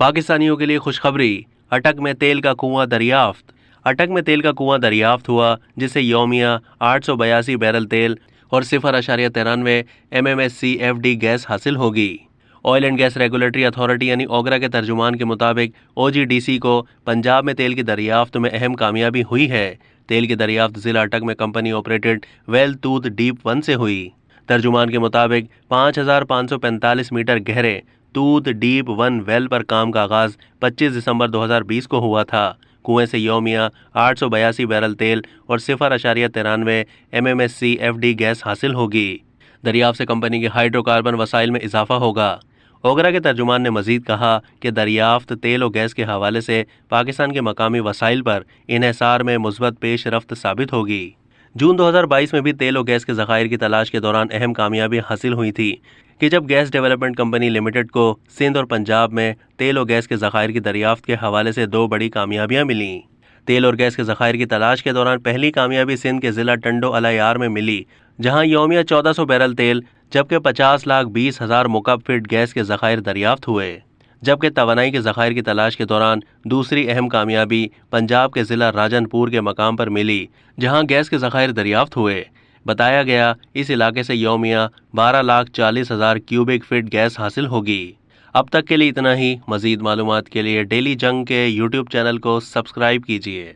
पाकिस्तानियों के लिए खुशखबरी, अटक में तेल का कुआं दरियाफ्त। अटक में तेल का कुआं दरियाफ्त हुआ, जिससे यौमिया 882 बैरल तेल और 0.93 MMSCFD गैस हासिल होगी। Oil and gas regulatory authority यानी ओगरा के तर्जुमान के मुताबिक OGDC को पंजाब में तेल की दरियाफ्त में अहम कामयाबी हुई है। तेल की दरियाफ्त जिला अटक में company operated well tooth deep 1 से हुई। तर्जुमान के मुताबिक 5,545 मीटर गहरे टूथ डीप 1 वेल पर काम का आगाज 25 दिसंबर 2020 को हुआ था। कुएं से यौमिया 882 बैरल तेल और 0.93 MMSCFD गैस हासिल होगी। दरियाफ्त से कंपनी के हाइड्रोकार्बन वसाइल में इजाफा होगा। ओगरा के तर्जुमान ने मजीद कहा कि दरियाफ्त तेल और गैस के हवाले से पाकिस्तान के मकामी वसाइल पर इन्हिसार में मुस्बत पेश रफ्त साबित होगी। जून 2022 में भी तेल और गैस के ज़खायर की तलाश के दौरान अहम कामयाबी हासिल हुई थी कि जब गैस डेवलपमेंट कंपनी लिमिटेड को सिंध और पंजाब में तेल और गैस के ज़खायर की दरियाफ्त के हवाले से 2 बड़ी कामयाबियां मिलीं। तेल और गैस के ज़खायर की तलाश के दौरान पहली कामयाबी सिंध के ज़िला टंडो अलायार में मिली, जहां यौमिया 1400 बैरल तेल जबकि 50,20,000 मुकब फीट गैस के ज़खायर दरियाफ्त हुए। जबकि तवानाई के ज़खायर की तलाश के दौरान दूसरी अहम कामयाबी पंजाब के ज़िला राजनपुर के मकाम पर मिली, जहां गैस के ज़खायर दरियाफ्त हुए। बताया गया इस इलाके से यौमिया 12,40,000 क्यूबिक फीट गैस हासिल होगी। अब तक के लिए इतना ही। मज़ीद मालूमात के लिए डेली जंग के YouTube चैनल को सब्सक्राइब कीजिए।